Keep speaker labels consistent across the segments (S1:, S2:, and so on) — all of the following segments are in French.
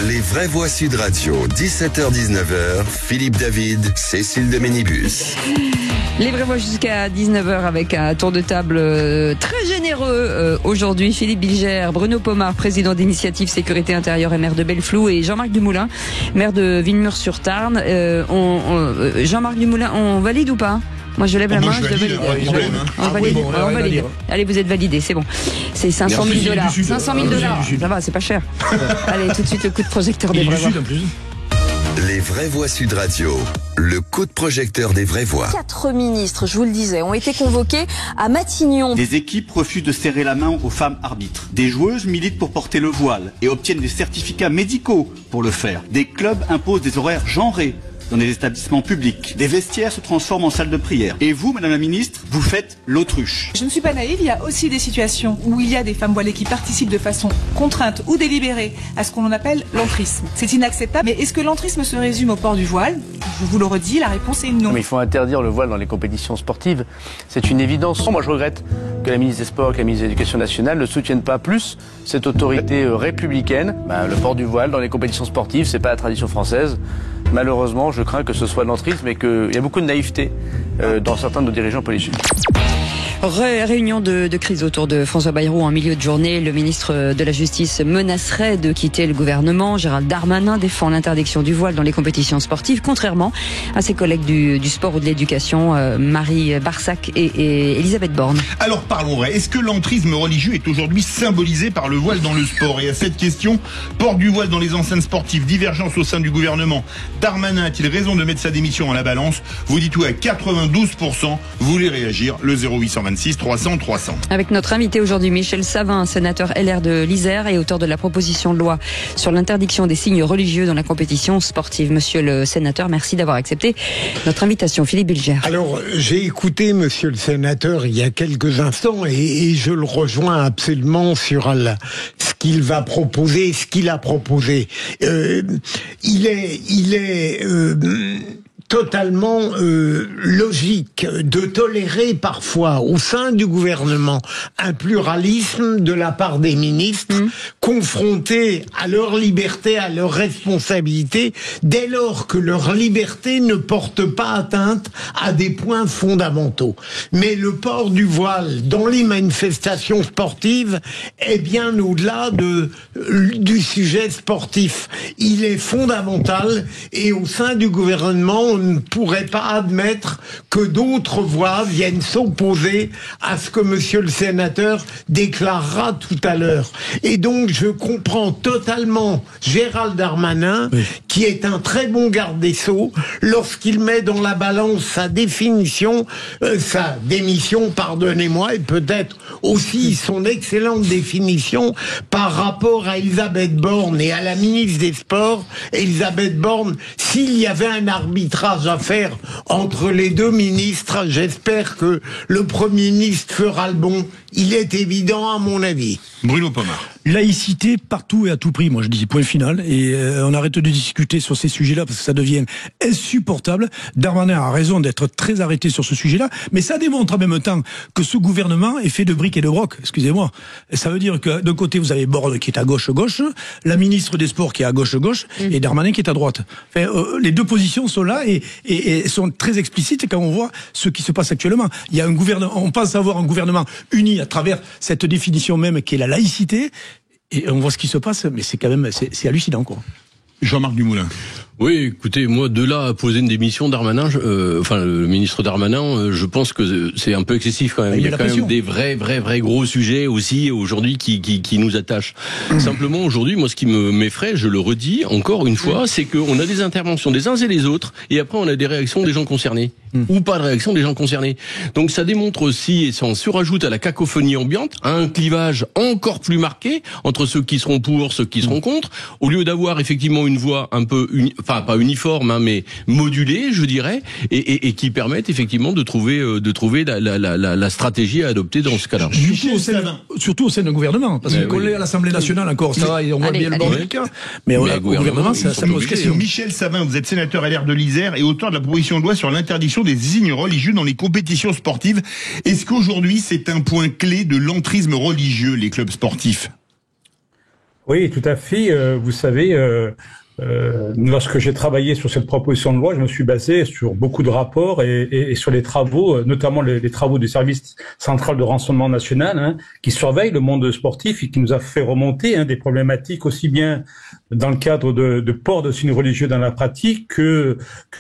S1: Les vraies voix Sud Radio, 17h-19h, Philippe David, Cécile de Ménibus.
S2: Les vraies voix jusqu'à 19h avec un tour de table très généreux aujourd'hui. Philippe Bilger, Bruno Pomar, président d'Initiative Sécurité Intérieure et maire de Belleflou, et Jean-Marc Dumoulin, maire de Villemur-sur-Tarn. Jean-Marc Dumoulin, on valide ou pas ? Moi je lève la main, je valide. On valide. Allez, vous êtes validé, c'est bon. C'est 500 000 $. 500 000 $. Ça va, c'est pas cher. Allez, tout de suite le coup de projecteur des vraies voix.
S1: Les vraies voix Sud Radio, le coup de projecteur des vraies voix.
S3: 4 ministres, je vous le disais, ont été convoqués à Matignon.
S4: Des équipes refusent de serrer la main aux femmes arbitres. Des joueuses militent pour porter le voile et obtiennent des certificats médicaux pour le faire. Des clubs imposent des horaires genrés dans des établissements publics. Des vestiaires se transforment en salles de prière. Et vous, Madame la Ministre, vous faites l'autruche.
S5: Je ne suis pas naïve, il y a aussi des situations où il y a des femmes voilées qui participent de façon contrainte ou délibérée à ce qu'on appelle l'entrisme. C'est inacceptable, mais est-ce que l'entrisme se résume au port du voile ? Je vous le redis, la réponse est non.
S6: Mais il faut interdire le voile dans les compétitions sportives. C'est une évidence. Moi, je regrette que la ministre des Sports et la ministre de l'Éducation nationale ne soutiennent pas plus cette autorité républicaine. Le port du voile dans les compétitions sportives, c'est pas la tradition française. Malheureusement, je crains que ce soit de l'entrisme et qu'il y a beaucoup de naïveté dans certains de nos dirigeants politiques.
S2: Réunion de crise autour de François Bayrou en milieu de journée. Le ministre de la Justice menacerait de quitter le gouvernement. Gérald Darmanin défend l'interdiction du voile dans les compétitions sportives, contrairement à ses collègues du sport ou de l'éducation, Marie Barsac et Elisabeth Borne.
S7: Alors parlons vrai. Est-ce que l'entrisme religieux est aujourd'hui symbolisé par le voile dans le sport ? Et à cette question, port du voile dans les enceintes sportives, divergence au sein du gouvernement, Darmanin a-t-il raison de mettre sa démission en la balance ? Vous dites oui à 92%. Vous voulez réagir ? Le 0826 300 300.
S2: Avec notre invité aujourd'hui, Michel Savin, sénateur LR de l'Isère et auteur de la proposition de loi sur l'interdiction des signes religieux dans la compétition sportive. Monsieur le sénateur, merci d'avoir accepté notre invitation. Philippe Bilger.
S8: Alors, j'ai écouté monsieur le sénateur il y a quelques instants et je le rejoins absolument sur ce qu'il va proposer, ce qu'il a proposé. Il est totalement logique de tolérer parfois au sein du gouvernement un pluralisme de la part des ministres confrontés à leur liberté, à leur responsabilité, dès lors que leur liberté ne porte pas atteinte à des points fondamentaux. Mais le port du voile dans les manifestations sportives est bien au-delà du sujet sportif. Il est fondamental et au sein du gouvernement, on ne pourrait pas admettre que d'autres voix viennent s'opposer à ce que monsieur le sénateur déclarera tout à l'heure. Et donc, je comprends totalement Gérald Darmanin, qui est un très bon garde des Sceaux, lorsqu'il met dans la balance sa démission, pardonnez-moi, et peut-être aussi son excellente définition par rapport à Elisabeth Borne et à la ministre des Sports. Elisabeth Borne, s'il y avait un arbitrage à faire entre les deux ministres, j'espère que le Premier ministre fera le bon. Il est évident à mon avis.
S7: Bruno Pomar.
S9: Laïcité partout et à tout prix, moi je dis point final, et on arrête de discuter sur ces sujets-là parce que ça devient insupportable. Darmanin a raison d'être très arrêté sur ce sujet-là, mais ça démontre en même temps que ce gouvernement est fait de briques et de broc, excusez-moi. Ça veut dire que d'un côté vous avez Borne qui est à gauche-gauche, la ministre des Sports qui est à gauche-gauche, et Darmanin qui est à droite. Enfin, les deux positions sont là et sont très explicites quand on voit ce qui se passe actuellement. Il y a un gouvernement, on pense avoir un gouvernement uni à travers cette définition même qui est la laïcité. Et on voit ce qui se passe, mais c'est quand même, c'est hallucinant, quoi.
S7: Jean-Marc Dumoulin.
S10: Oui, écoutez, moi, de là à poser une démission Darmanin, le ministre Darmanin, je pense que c'est un peu excessif quand même. Il y a quand même des vrais gros sujets aussi aujourd'hui qui nous attachent. Simplement, aujourd'hui, moi, ce qui m'effraie, je le redis encore une fois, c'est qu'on a des interventions des uns et des autres, et après on a des réactions des gens concernés. Ou pas de réaction des gens concernés. Donc ça démontre aussi, et ça en surajoute à la cacophonie ambiante, un clivage encore plus marqué entre ceux qui seront pour, ceux qui seront contre, au lieu d'avoir effectivement une voix un peu pas uniforme, mais modulée, je dirais, et qui permettent effectivement de trouver la stratégie à adopter dans ce cas-là.
S9: Surtout au sein d'un gouvernement, parce que coller à l'Assemblée nationale encore, ça va, et on voit bien le bord du cas. Mais au gouvernement, ça pose question.
S7: Michel Savin, vous êtes sénateur LR de l'Isère et auteur de la proposition de loi sur l'interdiction des signes religieux dans les compétitions sportives. Est-ce qu'aujourd'hui, c'est un point clé de l'entrisme religieux, les clubs sportifs ?
S11: Oui, tout à fait. Vous savez, lorsque j'ai travaillé sur cette proposition de loi, je me suis basé sur beaucoup de rapports et sur les travaux, notamment les travaux du service central de renseignement national, qui surveille le monde sportif et qui nous a fait remonter des problématiques aussi bien dans le cadre de port de signes religieux dans la pratique que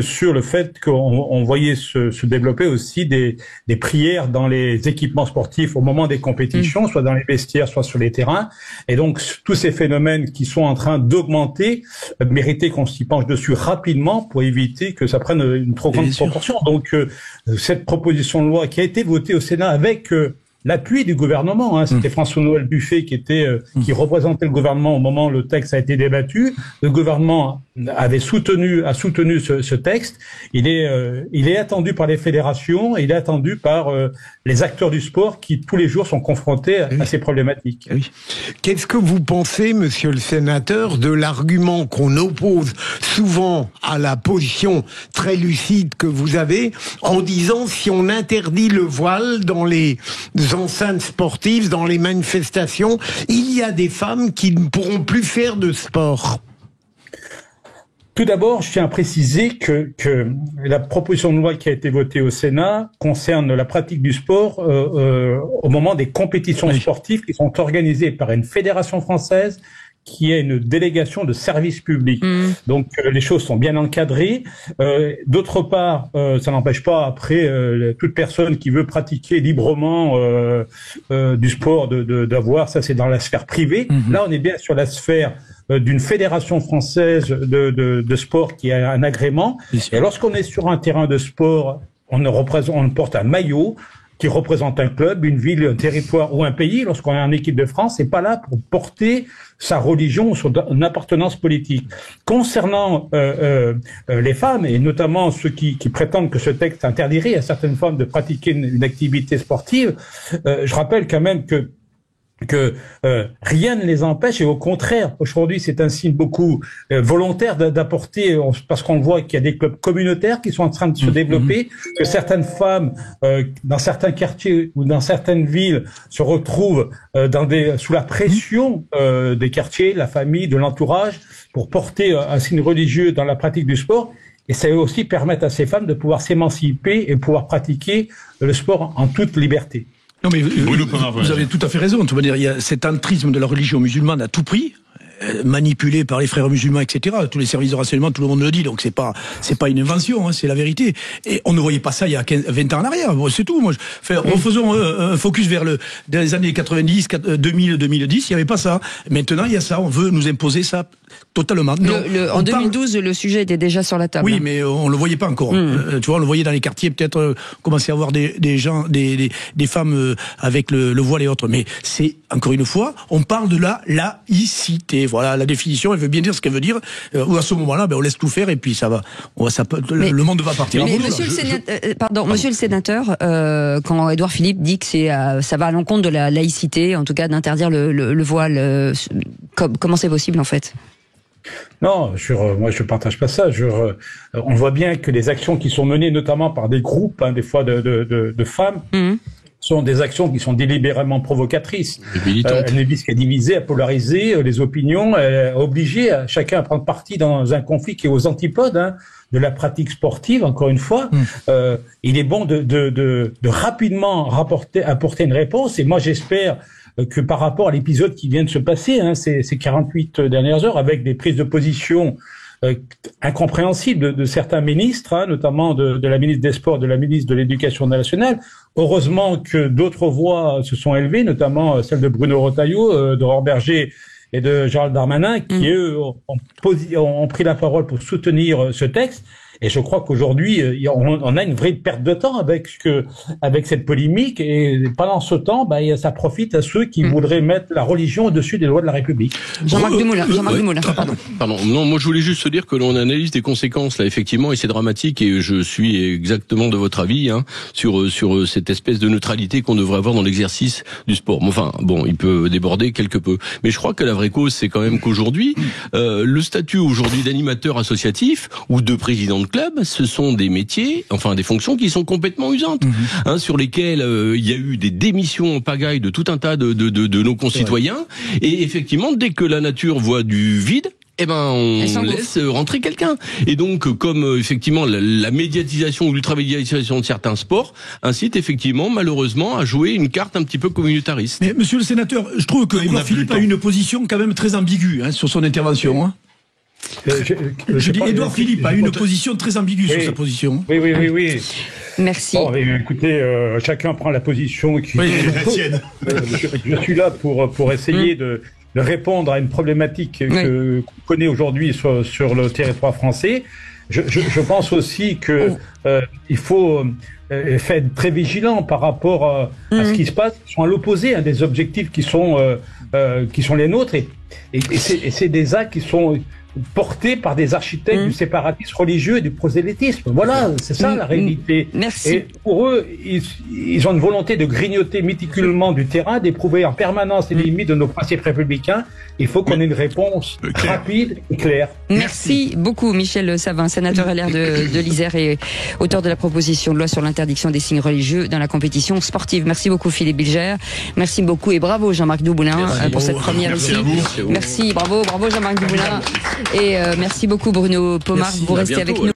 S11: sur le fait qu'on voyait se développer aussi des prières dans les équipements sportifs au moment des compétitions, soit dans les vestiaires, soit sur les terrains. Et donc, tous ces phénomènes qui sont en train d'augmenter méritaient qu'on s'y penche dessus rapidement pour éviter que ça prenne une trop grande proportion. Donc, cette proposition de loi qui a été votée au Sénat avec l'appui du gouvernement, c'était François-Noël Buffet qui représentait le gouvernement au moment où le texte a été débattu. Le gouvernement a soutenu ce texte. Il est attendu par les fédérations, il est attendu par les acteurs du sport qui tous les jours sont confrontés à ces problématiques.
S8: Oui. Qu'est-ce que vous pensez, monsieur le sénateur, de l'argument qu'on oppose souvent à la position très lucide que vous avez en disant si on interdit le voile dans les enceintes sportives, dans les manifestations, il y a des femmes qui ne pourront plus faire de sport?
S11: Tout d'abord, je tiens à préciser que la proposition de loi qui a été votée au Sénat concerne la pratique du sport au moment des compétitions sportives qui sont organisées par une fédération française qui est une délégation de service public. Donc les choses sont bien encadrées. D'autre part, ça n'empêche pas après toute personne qui veut pratiquer librement du sport d'avoir, ça c'est dans la sphère privée. Là on est bien sur la sphère d'une fédération française de sport qui a un agrément. Et lorsqu'on est sur un terrain de sport, on porte un maillot qui représente un club, une ville, un territoire ou un pays. Lorsqu'on est en équipe de France, c'est pas là pour porter sa religion ou son appartenance politique. Concernant les femmes, et notamment ceux qui prétendent que ce texte interdirait à certaines femmes de pratiquer une activité sportive, je rappelle quand même que rien ne les empêche, et au contraire, aujourd'hui c'est un signe beaucoup volontaire d'apporter, parce qu'on voit qu'il y a des clubs communautaires qui sont en train de se développer, que certaines femmes dans certains quartiers ou dans certaines villes se retrouvent sous la pression des quartiers, de la famille, de l'entourage, pour porter un signe religieux dans la pratique du sport. Et ça va aussi permettre à ces femmes de pouvoir s'émanciper et pouvoir pratiquer le sport en toute liberté.
S9: Non mais vous avez tout à fait raison. Il y a cet entrisme de la religion musulmane à tout prix, manipulé par les frères musulmans, etc. Tous les services de renseignement, tout le monde le dit, donc c'est pas une invention, c'est la vérité. Et on ne voyait pas ça il y a 20 ans en arrière, c'est tout. Refaisons un focus vers les années 90, 2000, 2010, il n'y avait pas ça. Maintenant, il y a ça, on veut nous imposer ça totalement.
S2: En 2012, le sujet était déjà sur la table.
S9: Oui, mais on le voyait pas encore. Tu vois, on le voyait dans les quartiers, peut-être commencer à voir des gens, des femmes avec le voile et autres. Mais c'est, encore une fois, on parle de la laïcité. Voilà, la définition, elle veut bien dire ce qu'elle veut dire. Ou à ce moment-là, on laisse tout faire et puis ça va. Le monde va partir.
S2: Mais monsieur le sénateur, quand Édouard Philippe dit que ça va à l'encontre de la laïcité, en tout cas d'interdire le voile, comment c'est possible en fait?
S11: Non, moi je partage pas ça. On voit bien que les actions qui sont menées, notamment par des groupes, des fois de femmes, sont des actions qui sont délibérément provocatrices. Elles ne visent qu'à diviser, à polariser les opinions, à obliger chacun à prendre parti dans un conflit qui est aux antipodes de la pratique sportive. Encore une fois, il est bon de rapidement apporter une réponse. Et moi, j'espère que par rapport à l'épisode qui vient de se passer, ces 48 dernières heures, avec des prises de position incompréhensibles de certains ministres, notamment de la ministre des Sports, de la ministre de l'Éducation nationale. Heureusement que d'autres voix se sont élevées, notamment celle de Bruno Retailleau, de Aurore Berger et de Gérald Darmanin, qui eux ont pris la parole pour soutenir ce texte. Et je crois qu'aujourd'hui, on a une vraie perte de temps avec cette polémique. Et pendant ce temps, ça profite à ceux qui voudraient mettre la religion au-dessus des lois de la République.
S2: Jean-Marc Dumoulin.
S10: Pardon. Non, moi je voulais juste dire que l'on analyse des conséquences là, effectivement, et c'est dramatique. Et je suis exactement de votre avis sur cette espèce de neutralité qu'on devrait avoir dans l'exercice du sport. Enfin, il peut déborder quelque peu. Mais je crois que la vraie cause, c'est quand même qu'aujourd'hui, le statut aujourd'hui d'animateur associatif ou de président de club, ce sont des métiers, enfin des fonctions qui sont complètement usantes, sur lesquelles il y a eu des démissions en pagaille de tout un tas de nos concitoyens. Et effectivement, dès que la nature voit du vide, on laisse rentrer quelqu'un. Et donc, comme effectivement la médiatisation ou l'ultramédiatisation de certains sports incite effectivement, malheureusement, à jouer une carte un petit peu communautariste.
S9: Mais monsieur le sénateur, je trouve que Édouard Philippe a une position quand même très ambiguë sur son intervention. Je dis Édouard Philippe a une position très ambiguë sur sa position.
S11: Oui.
S2: Merci.
S11: Bon, écoutez, chacun prend la position qui est la sienne. Je suis là pour essayer de répondre à une problématique qu'on connaît aujourd'hui sur le territoire français. Je pense aussi que il faut être très vigilant par rapport à ce qui se passe, qui sont à l'opposé des objectifs qui sont les nôtres, et c'est des actes qui sont portés par des architectes du séparatisme religieux et du prosélytisme. Voilà, c'est ça la réalité.
S2: Merci.
S11: Et pour eux, ils ont une volonté de grignoter méticuleusement du terrain, d'éprouver en permanence les limites de nos principes républicains. Il faut qu'on ait une réponse rapide et claire.
S2: Merci beaucoup Michel Savin, sénateur LR de l'Isère et auteur de la proposition de loi sur l'interdiction des signes religieux dans la compétition sportive. Merci beaucoup Philippe Bilger. Merci beaucoup et bravo Jean-Marc Douboulin pour cette première ici. Merci, bravo Jean-Marc Douboulin. Et merci beaucoup Bruno Pomar, vous restez avec nous.